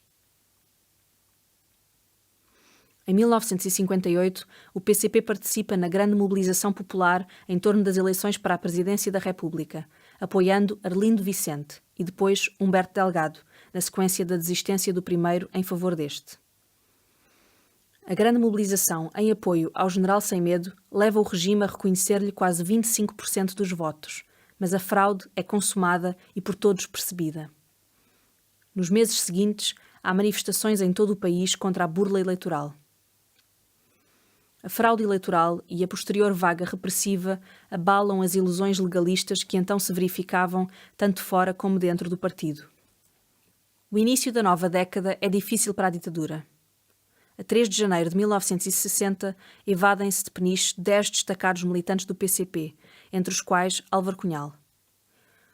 Em 1958, o PCP participa na grande mobilização popular em torno das eleições para a presidência da República, apoiando Arlindo Vicente e depois Humberto Delgado, na sequência da desistência do primeiro em favor deste. A grande mobilização em apoio ao general Sem Medo leva o regime a reconhecer-lhe quase 25% dos votos, mas a fraude é consumada e por todos percebida. Nos meses seguintes, há manifestações em todo o país contra a burla eleitoral. A fraude eleitoral e a posterior vaga repressiva abalam as ilusões legalistas que então se verificavam tanto fora como dentro do partido. O início da nova década é difícil para a ditadura. A 3 de janeiro de 1960, evadem-se de Peniche 10 destacados militantes do PCP, entre os quais Álvaro Cunhal.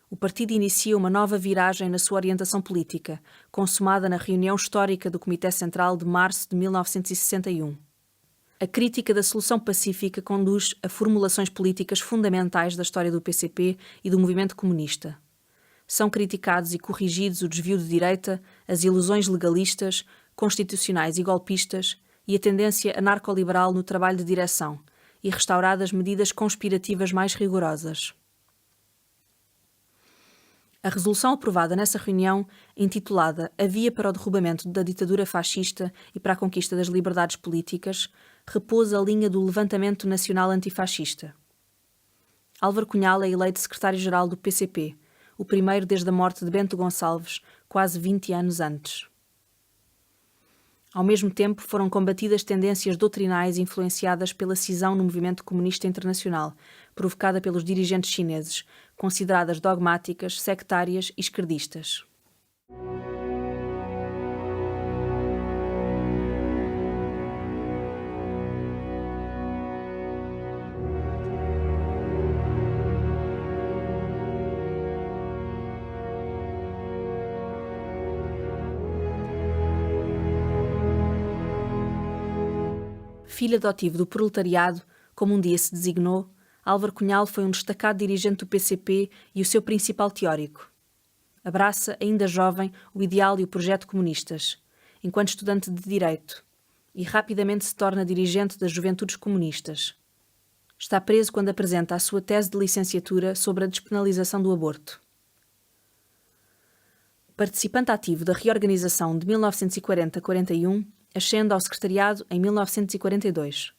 O partido inicia uma nova viragem na sua orientação política, consumada na reunião histórica do Comitê Central de março de 1961. A crítica da solução pacífica conduz a formulações políticas fundamentais da história do PCP e do movimento comunista. São criticados e corrigidos o desvio de direita, as ilusões legalistas, constitucionais e golpistas e a tendência anarcoliberal no trabalho de direção, e restauradas medidas conspirativas mais rigorosas. A resolução aprovada nessa reunião, intitulada A Via para o Derrubamento da Ditadura Fascista e para a Conquista das Liberdades Políticas, repôs a linha do levantamento nacional antifascista. Álvaro Cunhal é eleito secretário-geral do PCP, o primeiro desde a morte de Bento Gonçalves, quase 20 anos antes. Ao mesmo tempo, foram combatidas tendências doutrinais influenciadas pela cisão no movimento comunista internacional, provocada pelos dirigentes chineses, consideradas dogmáticas, sectárias e esquerdistas. Filho adotivo do proletariado, como um dia se designou, Álvaro Cunhal foi um destacado dirigente do PCP e o seu principal teórico. Abraça, ainda jovem, o ideal e o projeto comunistas, enquanto estudante de Direito, e rapidamente se torna dirigente das Juventudes Comunistas. Está preso quando apresenta a sua tese de licenciatura sobre a despenalização do aborto. Participante ativo da reorganização de 1940-41, ascende ao secretariado em 1942.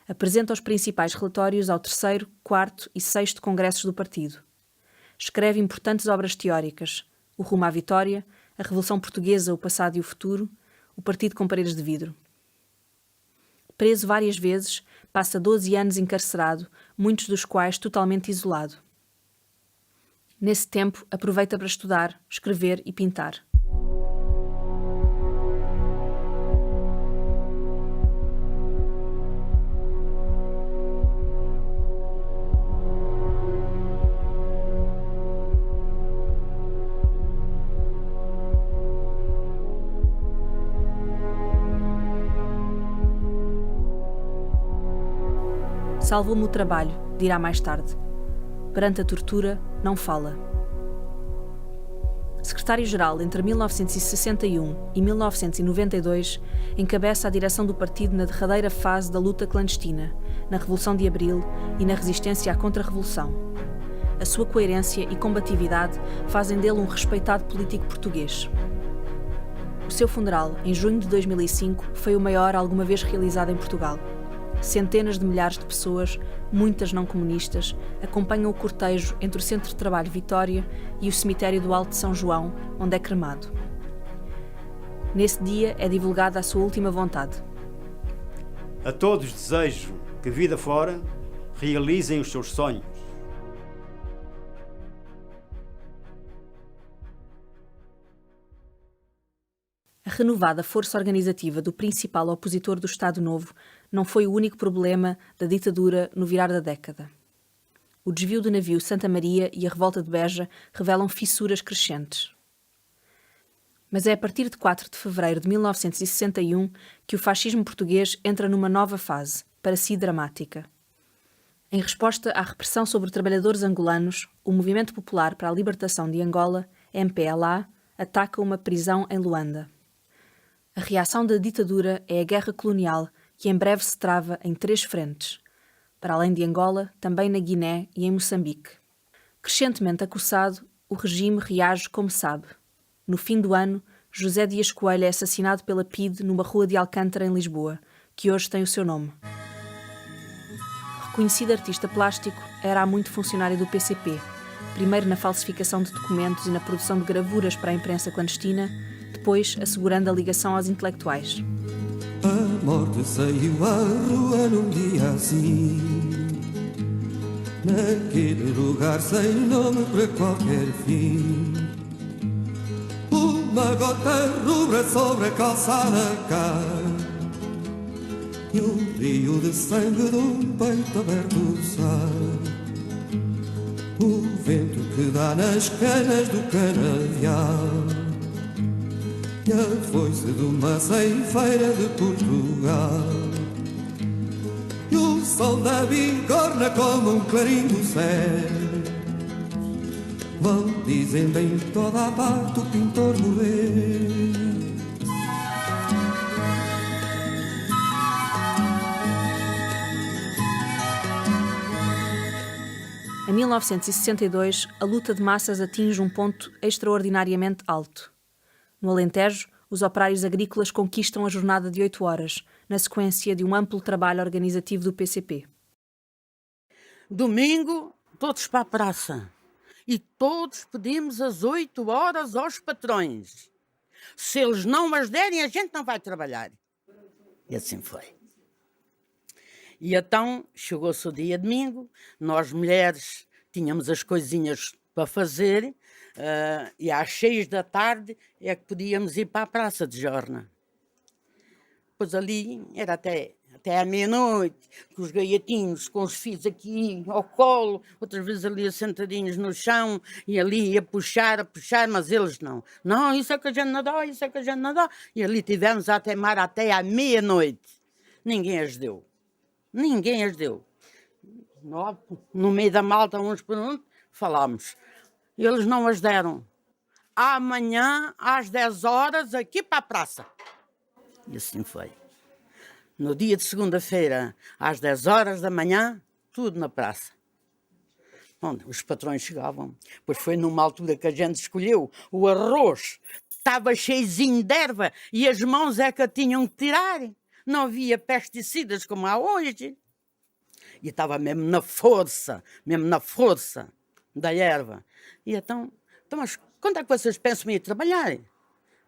Apresenta os principais relatórios ao 3º, 4º e 6º congressos do partido. Escreve importantes obras teóricas: O Rumo à Vitória, A Revolução Portuguesa, o Passado e o Futuro, O Partido com Paredes de Vidro. Preso várias vezes, passa 12 anos encarcerado, muitos dos quais totalmente isolado. Nesse tempo, aproveita para estudar, escrever e pintar. Salvou-me o trabalho, dirá mais tarde. Perante a tortura, não fala. Secretário-geral entre 1961 e 1992, encabeça a direção do partido na derradeira fase da luta clandestina, na Revolução de Abril e na resistência à contra-revolução. A sua coerência e combatividade fazem dele um respeitado político português. O seu funeral, em junho de 2005, foi o maior alguma vez realizado em Portugal. Centenas de milhares de pessoas, muitas não comunistas, acompanham o cortejo entre o Centro de Trabalho Vitória e o cemitério do Alto de São João, onde é cremado. Nesse dia é divulgada a sua última vontade. A todos desejo que, vida fora, realizem os seus sonhos. A renovada força organizativa do principal opositor do Estado Novo não foi o único problema da ditadura no virar da década. O desvio do navio Santa Maria e a revolta de Beja revelam fissuras crescentes. Mas é a partir de 4 de fevereiro de 1961 que o fascismo português entra numa nova fase, para si dramática. Em resposta à repressão sobre trabalhadores angolanos, o Movimento Popular para a Libertação de Angola, MPLA, ataca uma prisão em Luanda. A reação da ditadura é a guerra colonial, que em breve se trava em 3 frentes, para além de Angola, também na Guiné e em Moçambique. Crescentemente acossado, o regime reage como sabe. No fim do ano, José Dias Coelho é assassinado pela PIDE numa rua de Alcântara, em Lisboa, que hoje tem o seu nome. Reconhecido artista plástico, era há muito funcionário do PCP, primeiro na falsificação de documentos e na produção de gravuras para a imprensa clandestina, depois assegurando a ligação aos intelectuais. A morte saiu à rua num dia assim, naquele lugar sem nome para qualquer fim. Uma gota rubra sobre a calçada cai, e um rio de sangue de um peito aberto sai. O vento que dá nas canas do canavial e a foice de uma ceifeira de Portugal, e o sol da bigorna como um clarim do céu. Vão dizendo em toda a parte o pintor morreu. Em Em 1962, a luta de massas atinge um ponto extraordinariamente alto. No Alentejo, os operários agrícolas conquistam a jornada de 8 horas, na sequência de um amplo trabalho organizativo do PCP. Domingo, todos para a praça. E todos pedimos as 8 horas aos patrões. Se eles não as derem, a gente não vai trabalhar. E assim foi. E então, chegou-se o dia domingo, nós mulheres tínhamos as coisinhas para fazer, e às 6 da tarde é que podíamos ir para a praça de Jorna. Pois ali era até à meia-noite, com os gaiatinhos, com os filhos aqui ao colo, outras vezes ali sentadinhos no chão, e ali a puxar, mas eles não. Não, isso é que a gente não dá, isso é que a gente não dá. E ali tivemos a teimar até à meia-noite. Ninguém as deu. Ninguém as deu. No meio da malta, uns por uns, falámos. Eles não as deram. Amanhã, às 10 horas, aqui para a praça. E assim foi. No dia de segunda-feira, às 10 horas da manhã, tudo na praça. Bom, os patrões chegavam. Pois foi numa altura que a gente escolheu. O arroz estava cheizinho de erva e as mãos é que a tinham que tirar. Não havia pesticidas como há hoje. E estava mesmo na força da erva. E então, mas quando é que vocês pensam em ir trabalhar?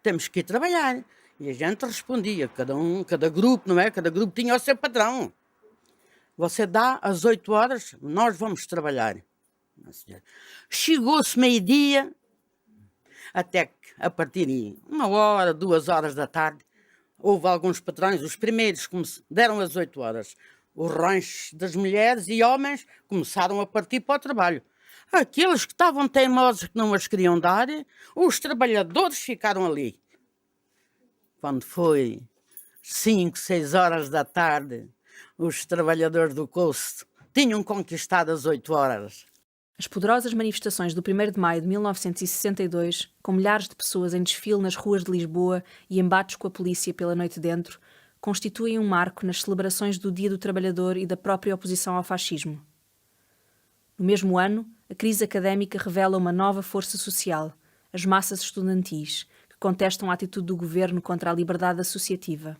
Temos que ir trabalhar. E a gente respondia, cada grupo, não é? Cada grupo tinha o seu patrão. Você dá às 8 horas, nós vamos trabalhar. Chegou-se meio-dia, até que a partir de 1 hora, 2 horas da tarde, houve alguns patrões, os primeiros deram às 8 horas. Os ranchos das mulheres e homens começaram a partir para o trabalho. Aqueles que estavam teimosos que não as queriam dar, os trabalhadores ficaram ali. Quando foi 5, 6 horas da tarde, os trabalhadores do Costo tinham conquistado as 8 horas. As poderosas manifestações do 1º de maio de 1962, com milhares de pessoas em desfile nas ruas de Lisboa e embates com a polícia pela noite dentro, constituem um marco nas celebrações do Dia do Trabalhador e da própria oposição ao fascismo. No mesmo ano, a crise académica revela uma nova força social, as massas estudantis, que contestam a atitude do governo contra a liberdade associativa.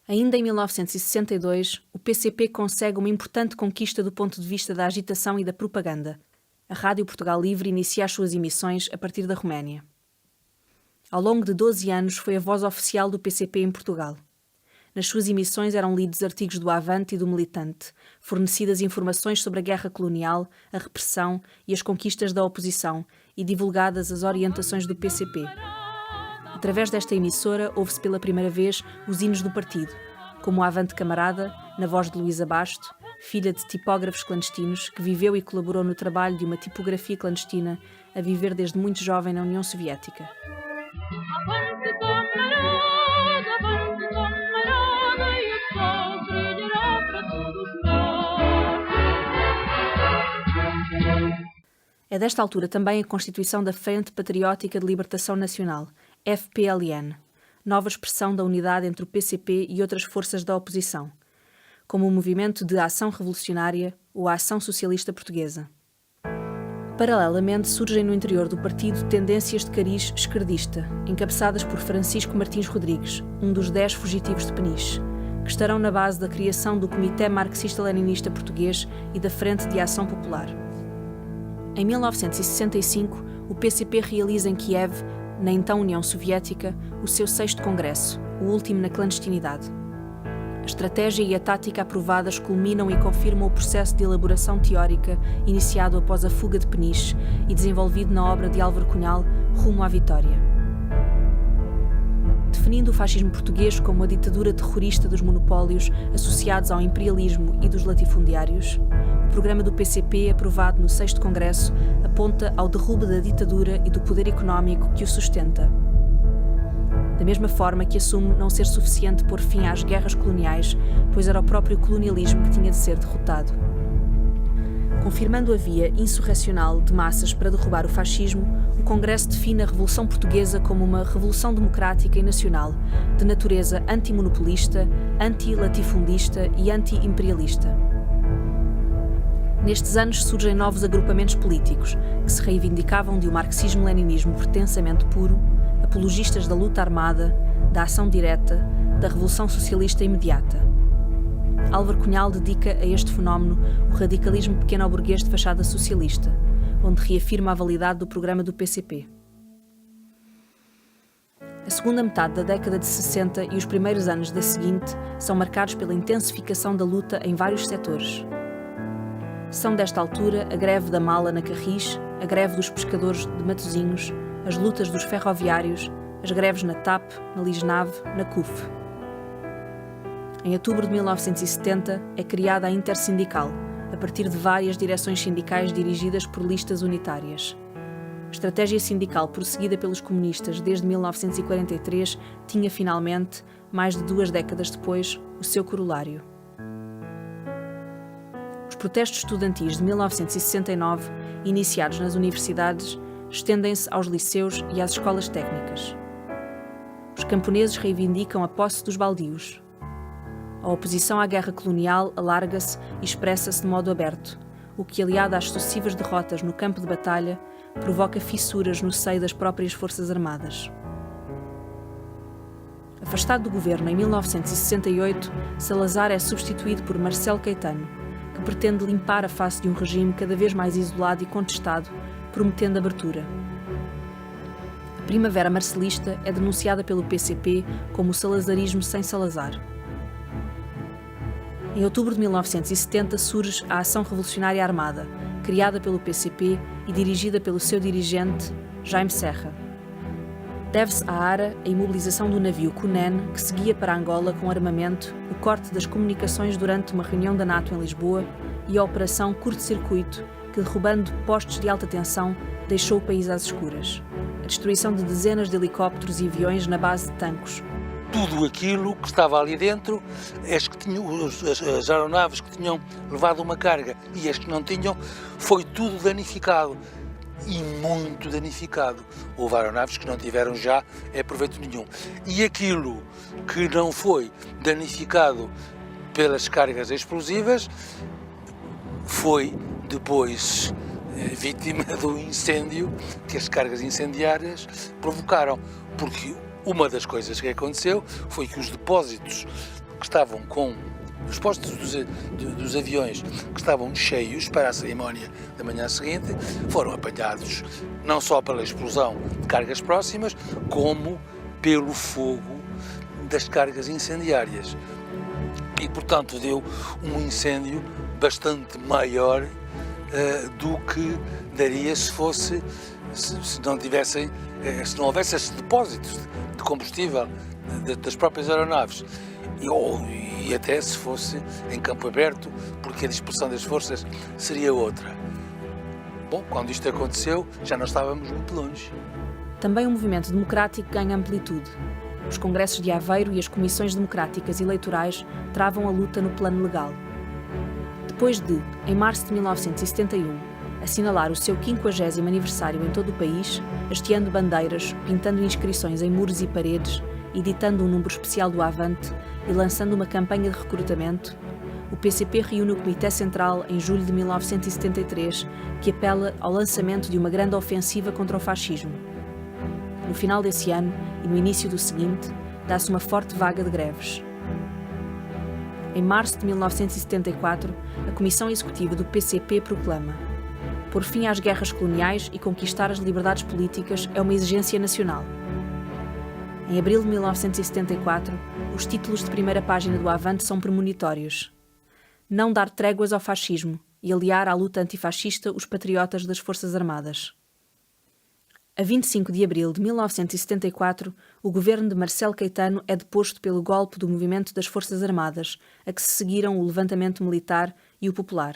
Ainda em 1962, o PCP consegue uma importante conquista do ponto de vista da agitação e da propaganda. A Rádio Portugal Livre inicia as suas emissões a partir da Roménia. Ao longo de 12 anos foi a voz oficial do PCP em Portugal. Nas suas emissões eram lidos artigos do Avante e do Militante, fornecidas informações sobre a guerra colonial, a repressão e as conquistas da oposição e divulgadas as orientações do PCP. Através desta emissora, ouve-se pela primeira vez os hinos do partido, como o Avante Camarada, na voz de Luísa Basto, filha de tipógrafos clandestinos, que viveu e colaborou no trabalho de uma tipografia clandestina, a viver desde muito jovem na União Soviética. Avante camarada, e o sol brilhará para todos nós. É desta altura também a constituição da Frente Patriótica de Libertação Nacional, FPLN, nova expressão da unidade entre o PCP e outras forças da oposição, como o Movimento de Ação Revolucionária ou a Ação Socialista Portuguesa. Paralelamente, surgem no interior do partido tendências de cariz esquerdista, encabeçadas por Francisco Martins Rodrigues, um dos 10 fugitivos de Peniche, que estarão na base da criação do Comitê Marxista-Leninista Português e da Frente de Ação Popular. Em 1965, o PCP realiza em Kiev, na então União Soviética, o seu 6º congresso, o último na clandestinidade. A estratégia e a tática aprovadas culminam e confirmam o processo de elaboração teórica iniciado após a fuga de Peniche e desenvolvido na obra de Álvaro Cunhal, Rumo à Vitória. Definindo o fascismo português como a ditadura terrorista dos monopólios associados ao imperialismo e dos latifundiários, o programa do PCP, aprovado no 6º Congresso, aponta ao derrubo da ditadura e do poder económico que o sustenta. Da mesma forma que assume não ser suficiente pôr fim às guerras coloniais, pois era o próprio colonialismo que tinha de ser derrotado. Confirmando a via insurrecional de massas para derrubar o fascismo, o Congresso define a Revolução Portuguesa como uma revolução democrática e nacional, de natureza antimonopolista, anti-latifundista e anti-imperialista. Nestes anos surgem novos agrupamentos políticos que se reivindicavam de um marxismo-leninismo pretensamente puro, apologistas da luta armada, da ação direta, da revolução socialista imediata. Álvaro Cunhal dedica a este fenómeno o radicalismo pequeno-burguês de fachada socialista, onde reafirma a validade do programa do PCP. A segunda metade da década de 60 e os primeiros anos da seguinte são marcados pela intensificação da luta em vários setores. São desta altura a greve da mala na Carris, a greve dos pescadores de Matosinhos, as lutas dos ferroviários, as greves na TAP, na Lisnave, na CUF. Em outubro de 1970 é criada a Intersindical, a partir de várias direções sindicais dirigidas por listas unitárias. A estratégia sindical prosseguida pelos comunistas desde 1943 tinha finalmente, mais de 2 décadas depois, o seu corolário. Os protestos estudantis de 1969, iniciados nas universidades, estendem-se aos liceus e às escolas técnicas. Os camponeses reivindicam a posse dos baldios. A oposição à guerra colonial alarga-se e expressa-se de modo aberto, o que, aliado às sucessivas derrotas no campo de batalha, provoca fissuras no seio das próprias Forças Armadas. Afastado do governo em 1968, Salazar é substituído por Marcelo Caetano, que pretende limpar a face de um regime cada vez mais isolado e contestado, prometendo abertura. A Primavera Marcelista é denunciada pelo PCP como o salazarismo sem Salazar. Em outubro de 1970 surge a Ação Revolucionária Armada, criada pelo PCP e dirigida pelo seu dirigente, Jaime Serra. Deve-se à ARA a imobilização do navio Cunene, que seguia para Angola com armamento, o corte das comunicações durante uma reunião da NATO em Lisboa e a Operação Curto-Circuito, que, derrubando postos de alta tensão, deixou o país às escuras. A destruição de dezenas de helicópteros e aviões na base de Tancos. Tudo aquilo que estava ali dentro, as aeronaves que tinham levado uma carga e as que não tinham, foi tudo danificado. E muito danificado. Houve aeronaves que não tiveram já proveito nenhum. E aquilo que não foi danificado pelas cargas explosivas foi depois vítima do incêndio que as cargas incendiárias provocaram. Porque uma das coisas que aconteceu foi que os depósitos que estavam com os postos dos aviões que estavam cheios para a cerimónia da manhã seguinte foram apanhados não só pela explosão de cargas próximas, como pelo fogo das cargas incendiárias. E, portanto, deu um incêndio bastante maior do que daria se não houvesse esses depósitos de combustível das próprias aeronaves. E até se fosse em campo aberto, porque a dispersão das forças seria outra. Bom, quando isto aconteceu, já não estávamos muito longe. Também o movimento democrático ganha amplitude. Os congressos de Aveiro e as comissões democráticas eleitorais travam a luta no plano legal. Depois de, em março de 1971, assinalar o seu 50º aniversário em todo o país, hasteando bandeiras, pintando inscrições em muros e paredes, editando um número especial do Avante e lançando uma campanha de recrutamento, o PCP reúne o Comitê Central em julho de 1973, que apela ao lançamento de uma grande ofensiva contra o fascismo. No final desse ano e no início do seguinte, dá-se uma forte vaga de greves. Em março de 1974, a Comissão Executiva do PCP proclama: pôr fim às guerras coloniais e conquistar as liberdades políticas é uma exigência nacional. Em abril de 1974, os títulos de primeira página do Avante são premonitórios. Não dar tréguas ao fascismo e aliar à luta antifascista os patriotas das Forças Armadas. A 25 de abril de 1974, o governo de Marcelo Caetano é deposto pelo golpe do movimento das Forças Armadas, a que se seguiram o levantamento militar e o popular.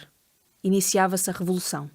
Iniciava-se a Revolução.